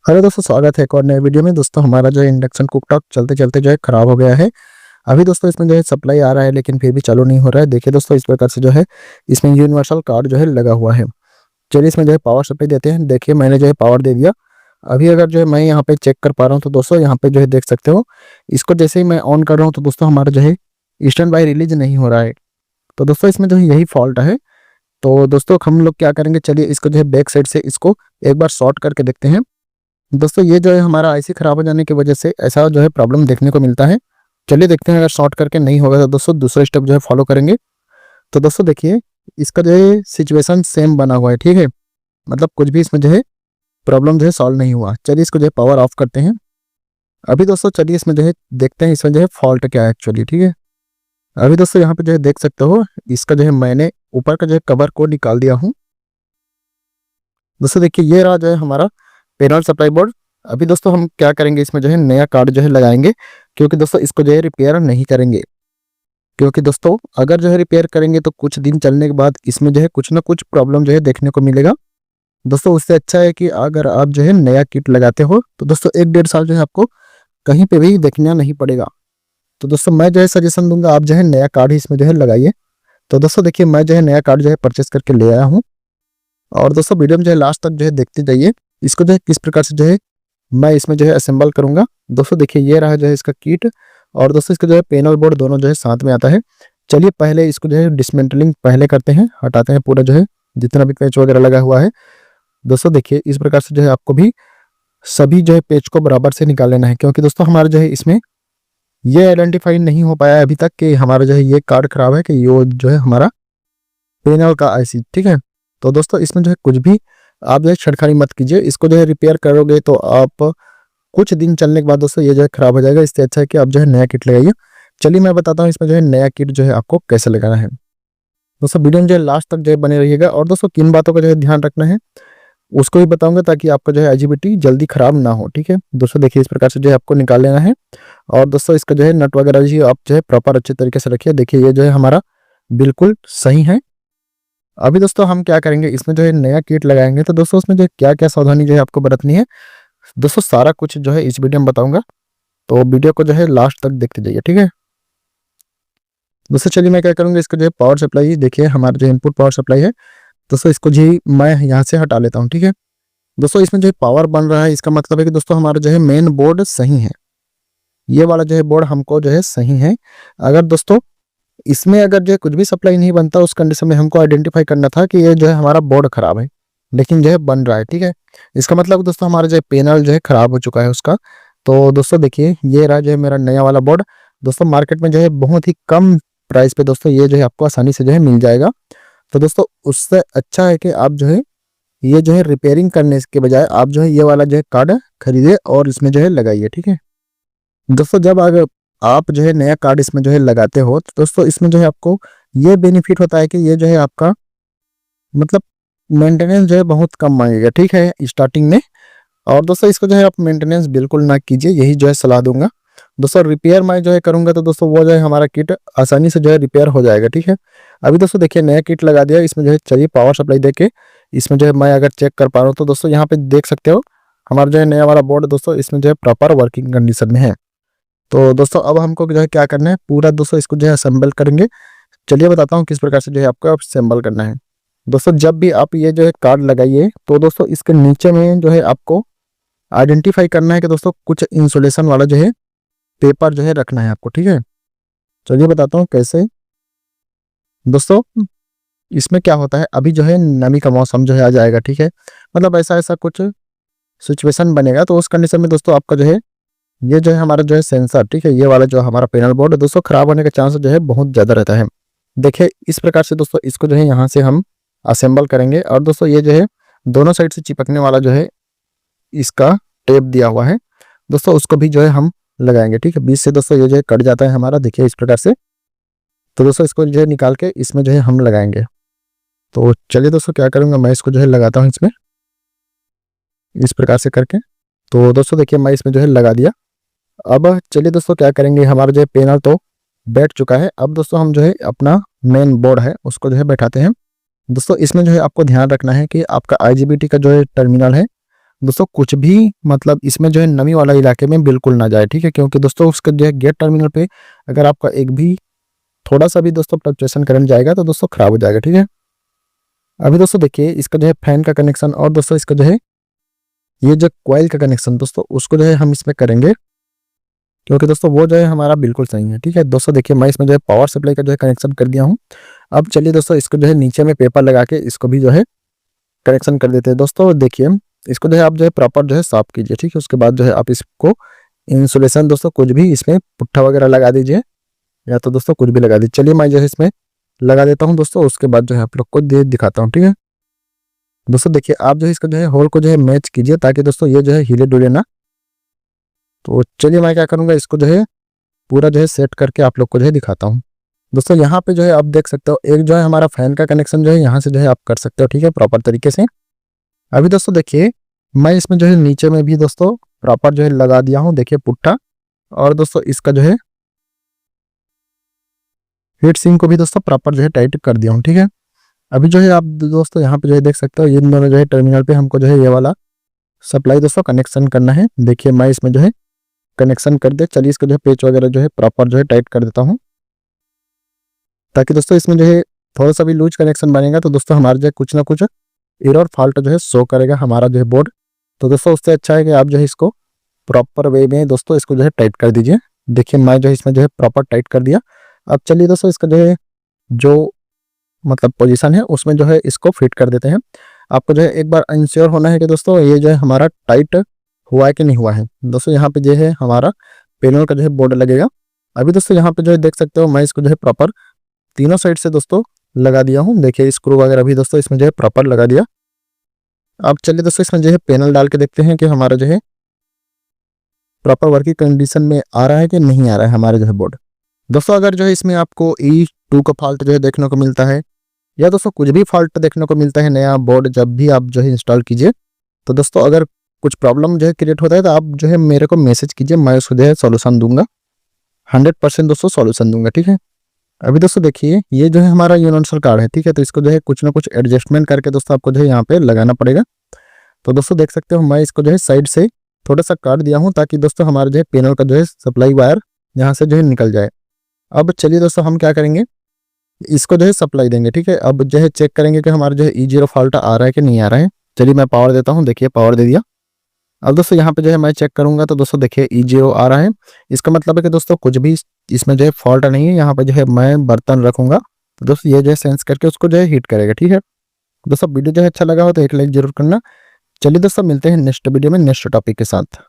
Hello दोस्तों, स्वागत है एक और नए वीडियो में। दोस्तों हमारा जो है इंडक्शन कुकटॉप चलते चलते जो है खराब हो गया है। अभी दोस्तों इसमें जो है सप्लाई आ रहा है लेकिन फिर भी चालू नहीं हो रहा है। देखिए दोस्तों, इस प्रकार से जो है इसमें यूनिवर्सल कार्ड जो है लगा हुआ है। चलिए इसमें जो है पावर सप्लाई देते हैं। देखिए मैंने जो है पावर दे दिया। अभी अगर जो है मैं यहाँ पे चेक कर पा रहा हूँ तो दोस्तों यहाँ पे जो है देख सकते हो, इसको जैसे ही मैं ऑन कर रहा हूँ तो दोस्तों हमारा जो है स्टैंड बाय रिलीज नहीं हो रहा है। तो दोस्तों इसमें जो है यही फॉल्ट है। तो दोस्तों हम लोग क्या करेंगे, चलिए इसको जो है बैक साइड से इसको एक बार शॉर्ट करके देखते हैं। दोस्तों ये जो है हमारा आईसी खराब हो जाने की वजह से ऐसा जो है प्रॉब्लम देखने को मिलता है। चलिए देखते हैं, अगर शॉर्ट करके नहीं होगा तो दोस्तों दूसरा स्टेप जो है फॉलो करेंगे। तो दोस्तों देखिए, इसका जो है सिचुएशन सेम बना हुआ है, ठीक है। मतलब कुछ भी इसमें जो है प्रॉब्लम जो है सॉल्व नहीं हुआ। चलिए इसको जो है पावर ऑफ करते हैं। अभी दोस्तों चलिए इसमें जो है देखते हैं इसमें जो है फॉल्ट क्या है एक्चुअली, ठीक है। अभी दोस्तों यहाँ पे जो है देख सकते हो, इसका जो है मैंने ऊपर का जो है कवर को निकाल दिया हूँ। दोस्तों देखिए ये रहा जो है हमारा पैनल सप्लाई बोर्ड। अभी दोस्तों हम क्या करेंगे, इसमें जो है नया कार्ड जो है लगाएंगे, क्योंकि दोस्तों इसको जो है रिपेयर नहीं करेंगे। क्योंकि दोस्तों अगर जो है रिपेयर करेंगे तो कुछ दिन चलने के बाद इसमें जो है कुछ ना कुछ प्रॉब्लम जो है देखने को मिलेगा। दोस्तों उससे अच्छा है कि अगर आप जो है नया किट लगाते हो तो दोस्तों 1-1.5 साल जो है आपको कहीं पे भी देखना नहीं पड़ेगा। तो दोस्तों मैं जो है सजेशन दूंगा, आप जो है नया कार्ड ही इसमें जो है लगाइए। तो दोस्तों देखिए मैं जो है नया कार्ड जो है परचेस करके ले आया हूँ। और दोस्तों वीडियो में जो है लास्ट तक जो है देखते जाइए, इसको जो है किस प्रकार से जो है मैं इसमें जो है असेंबल करूंगा। दोस्तों देखिए ये रहा जो है इसका किट। और दोस्तों इसका जो है पैनल बोर्ड दोनों जो है साथ में आता है। चलिए पहले इसको जो है डिसमेंटलिंग पहले करते हैं, हटाते हैं पूरा जो है जितना भी पेच वगैरह लगा हुआ है। दोस्तों देखिए इस प्रकार से जो है आपको भी सभी जो है पेच को बराबर से निकाल लेना है, क्योंकि दोस्तों हमारा जो है इसमें ये आइडेंटिफाई नहीं हो पाया अभी तक कि हमारा जो है ये कार्ड खराब है कि ये जो है हमारा पैनल का आईसी, ठीक है। तो दोस्तों इसमें जो है कुछ भी आप जो है छेड़खानी मत कीजिए। इसको जो है रिपेयर करोगे तो आप कुछ दिन चलने के बाद दोस्तों ये जो है खराब हो जाएगा। इससे अच्छा है कि आप जो है नया किट लगाइए। चलिए मैं बताता हूँ इसमें जो है नया किट जो है आपको कैसे लगाना है। दोस्तों वीडियो में जो है लास्ट तक जो है बने रहिएगा। और दोस्तों किन बातों का जो है ध्यान रखना है उसको भी बताऊंगा, ताकि आपका जो है आईजीबीटी जल्दी खराब ना हो, ठीक है। दोस्तों देखिए इस प्रकार से जो है आपको निकाल लेना है। और दोस्तों इसका जो है नट वगैरह जी आप जो है प्रॉपर अच्छे तरीके से रखिए। देखिए ये जो है हमारा बिल्कुल सही है। अभी दोस्तों हम क्या करेंगे, इसमें जो है नया किट लगाएंगे तो दोस्तों उसमें जो है क्या क्या सावधानी जो है आपको बरतनी है, दोस्तों सारा कुछ जो है इस वीडियो में बताऊंगा। तो वीडियो को जो है लास्ट तक देखते जाइए, ठीक है। दोस्तों चलिए मैं क्या करूंगा, इसको जो है पावर सप्लाई, देखिए हमारा जो इनपुट पावर सप्लाई है दोस्तों, इसको जी मैं यहाँ से हटा लेता हूँ, ठीक है। दोस्तों इसमें जो है पावर बन रहा है, इसका मतलब है कि दोस्तों हमारा जो है मेन बोर्ड सही है। ये वाला जो है बोर्ड हमको जो है सही है। अगर दोस्तों इसमें अगर जो है कुछ भी सप्लाई नहीं बनता, उस कंडीशन में हमको आइडेंटिफाई करना था कि ये जो है हमारा बोर्ड खराब है, लेकिन जो है बन रहा है, ठीक है। इसका मतलब दोस्तों हमारा जो है पैनल जो है खराब हो चुका है उसका। तो दोस्तों देखिए ये रहा जो है मेरा नया वाला बोर्ड। दोस्तों मार्केट में जो है बहुत ही कम प्राइस पे दोस्तों ये जो है आपको आसानी से जो है मिल जाएगा। तो दोस्तों उससे अच्छा है कि आप जो है ये जो है रिपेयरिंग करने के बजाय आप जो है ये वाला जो है कार्ड खरीदे और इसमें जो है लगाइए, ठीक है। दोस्तों जब अगर आप जो है नया कार्ड इसमें जो है लगाते हो तो दोस्तों इसमें जो है आपको ये बेनिफिट होता है कि ये जो है आपका मतलब मेंटेनेंस जो है बहुत कम मांगेगा, ठीक है, स्टार्टिंग में। और दोस्तों इसको जो है आप मेंटेनेंस बिल्कुल ना कीजिए, यही जो है सलाह दूंगा। दोस्तों रिपेयर मैं जो है करूंगा तो दोस्तों वो जो है हमारा किट आसानी से जो है रिपेयर हो जाएगा, ठीक है। अभी दोस्तों देखिए नया किट लगा दिया, इसमें जो है चाहिए पावर सप्लाई देके इसमें जो है मैं अगर चेक कर पा रहा हूँ तो दोस्तों यहाँ पे देख सकते हो हमारा जो है नया वाला बोर्ड दोस्तों इसमें जो है प्रॉपर वर्किंग कंडीशन में है। तो दोस्तों अब हमको जो है क्या करना है, पूरा दोस्तों इसको जो है असेंबल करेंगे। चलिए बताता हूँ किस प्रकार से जो है आपको असेंबल करना है। दोस्तों जब भी आप ये जो है कार्ड लगाइए तो दोस्तों इसके नीचे में जो है आपको आइडेंटिफाई करना है कि दोस्तों कुछ इंसुलेशन वाला जो है पेपर जो है रखना है आपको, ठीक है। चलिए बताता हूँ कैसे। दोस्तों इसमें क्या होता है, अभी जो है नमी का मौसम जो है आ जाएगा, ठीक है। मतलब ऐसा ऐसा कुछ सिचुएशन बनेगा तो उस कंडीशन में दोस्तों आपका जो है ये जो है हमारा जो है सेंसर, ठीक है, ये वाला जो हमारा पैनल बोर्ड दोस्तों खराब होने का चांस जो है बहुत ज़्यादा रहता है। देखिए इस प्रकार से दोस्तों इसको जो है यहाँ से हम असेंबल करेंगे। और दोस्तों ये जो है दोनों साइड से चिपकने वाला जो है इसका टेप दिया हुआ है दोस्तों, उसको भी जो है हम लगाएंगे, ठीक है। बीच से दोस्तों ये जो है कट जाता है हमारा, देखिए इस प्रकार से। तो दोस्तों इसको जो है निकाल के इसमें जो है हम लगाएंगे। तो चलिए दोस्तों क्या करूँगा, मैं इसको जो है लगाता हूँ इसमें इस प्रकार से करके। तो दोस्तों देखिए मैं इसमें जो है लगा दिया। अब चलिए दोस्तों क्या करेंगे, हमारा जो है पैनल तो बैठ चुका है। अब दोस्तों हम जो है अपना मेन बोर्ड है उसको जो है बैठाते हैं। दोस्तों इसमें जो है आपको ध्यान रखना है कि आपका आईजीबीटी का जो है टर्मिनल है दोस्तों कुछ भी मतलब इसमें जो है नमी वाला इलाके में बिल्कुल ना जाए, ठीक है, क्योंकि दोस्तों उसका जो है गेट टर्मिनल पे अगर आपका एक भी थोड़ा सा भी दोस्तों फ्लक्चुएशन करंट जाएगा तो दोस्तों खराब हो जाएगा, ठीक है। अभी दोस्तों देखिए इसका जो है फैन का कनेक्शन और दोस्तों इसका जो है ये जो कॉइल का कनेक्शन दोस्तों उसको जो है हम इसमें करेंगे, क्योंकि दोस्तों वो जो है हमारा बिल्कुल सही है, ठीक है। दोस्तों देखिए मैं इसमें जो है पावर सप्लाई का जो है कनेक्शन कर दिया हूँ। अब चलिए दोस्तों इसको जो है नीचे में पेपर लगा के इसको भी जो है कनेक्शन कर देते हैं। दोस्तों देखिए इसको जो है आप जो है प्रॉपर जो है साफ कीजिए, ठीक है। उसके बाद जो है आप इसको इंसुलेशन दोस्तों कुछ भी इसमें पुट्ठा वगैरह लगा दीजिए, या तो दोस्तों कुछ भी लगा दीजिए। चलिए मैं जो है इसमें लगा देता हूँ दोस्तों, उसके बाद जो है आप लोग को दिखाता हूँ, ठीक है। दोस्तों देखिए आप जो है इसका जो है होल को जो है मैच कीजिए ताकि दोस्तों ये जो है हिले डुले ना। तो चलिए मैं क्या करूँगा, इसको जो है पूरा जो है सेट करके आप लोग को जो है दिखाता हूँ। दोस्तों यहाँ पे जो है आप देख सकते हो एक जो है हमारा फैन का कनेक्शन जो है यहाँ से जो है आप कर सकते हो, ठीक है, प्रॉपर तरीके से। अभी दोस्तों देखिए मैं इसमें जो है नीचे में भी दोस्तों प्रॉपर जो है लगा दिया हूँ, देखिए पुट्ठा। और दोस्तों इसका जो है हीट सिंक को भी दोस्तों प्रॉपर जो है टाइट कर दिया हूँ, ठीक है। अभी जो है आप दोस्तों यहाँ पे जो है देख सकते हो ये दोनों जो है टर्मिनल पे हमको जो है ये वाला सप्लाई दोस्तों कनेक्शन करना है। देखिए मैं इसमें जो है कनेक्शन कर दे, चलिए इसको जो है पेच वगैरह जो है प्रॉपर जो है टाइट कर देता हूँ, ताकि दोस्तों इसमें जो है थोड़ा सा भी लूज कनेक्शन बनेगा तो दोस्तों हमारा जो है कुछ ना कुछ एरर फॉल्ट जो है शो करेगा हमारा जो है बोर्ड। तो दोस्तों उससे अच्छा है कि आप जो है इसको प्रॉपर वे में दोस्तों इसको जो है टाइट कर दीजिए। देखिए मैं जो है इसमें जो है प्रॉपर टाइट कर दिया। अब चलिए दोस्तों इसका जो है जो मतलब पोजीशन है उसमें जो है इसको फिट कर देते हैं। आपको जो है एक बार इंश्योर होना है कि दोस्तों ये जो है हमारा टाइट हुआ है कि नहीं हुआ है। दोस्तों यहाँ पे जो है हमारा पैनल का जो है बोर्ड लगेगा। अभी दोस्तों यहाँ पे जो है देख सकते हो मैं इसको जो है प्रॉपर तीनों साइड से दोस्तों लगा दिया हूँ। देखिए स्क्रू वगैरह भी दोस्तों इसमें जो है प्रॉपर लगा दिया। अब चलिए दोस्तों इसमें जो है पैनल डाल के देखते हैं कि हमारा जो है प्रॉपर वर्किंग कंडीशन में आ रहा है कि नहीं आ रहा है हमारा जो है बोर्ड। दोस्तों अगर जो है इसमें आपको E2 का फॉल्ट जो है देखने को मिलता है, या दोस्तों कुछ भी फॉल्ट देखने को मिलता है नया बोर्ड जब भी आप जो है इंस्टॉल कीजिए, तो दोस्तों अगर कुछ प्रॉब्लम जो है क्रिएट होता है तो आप जो है मेरे को मैसेज कीजिए, मैं उसको जो है सॉल्यूशन दूंगा, 100% दोस्तों सॉल्यूशन दूंगा, ठीक है। अभी दोस्तों देखिए ये जो है हमारा यूनिवर्सल कार्ड है, ठीक है। तो इसको जो है कुछ ना कुछ एडजस्टमेंट करके दोस्तों आपको जो है यहाँ पे लगाना पड़ेगा। तो दोस्तों देख सकते हो मैं इसको जो है साइड से थोड़ा सा काट दिया हूँ ताकि दोस्तों हमारे जो है पैनल का जो है सप्लाई वायर यहाँ से जो है निकल जाए। अब चलिए दोस्तों हम क्या करेंगे, इसको जो है सप्लाई देंगे, ठीक है। अब जो है चेक करेंगे कि हमारा जो है E0 फॉल्ट आ रहा है कि नहीं आ रहा है। चलिए मैं पावर देता हूँ, देखिए पावर दे दिया। अब दोस्तों यहाँ पे जो है मैं चेक करूंगा तो दोस्तों देखिए E0 आ रहा है। इसका मतलब है कि दोस्तों कुछ भी इसमें जो है फॉल्ट नहीं है। यहाँ पे जो है मैं बर्तन रखूंगा तो दोस्तों ये जो है सेंस करके उसको जो है हीट करेगा, ठीक है। दोस्तों वीडियो जो है अच्छा लगा हो तो एक लाइक जरूर करना। चलिए दोस्तों मिलते हैं नेक्स्ट वीडियो में नेक्स्ट टॉपिक के साथ।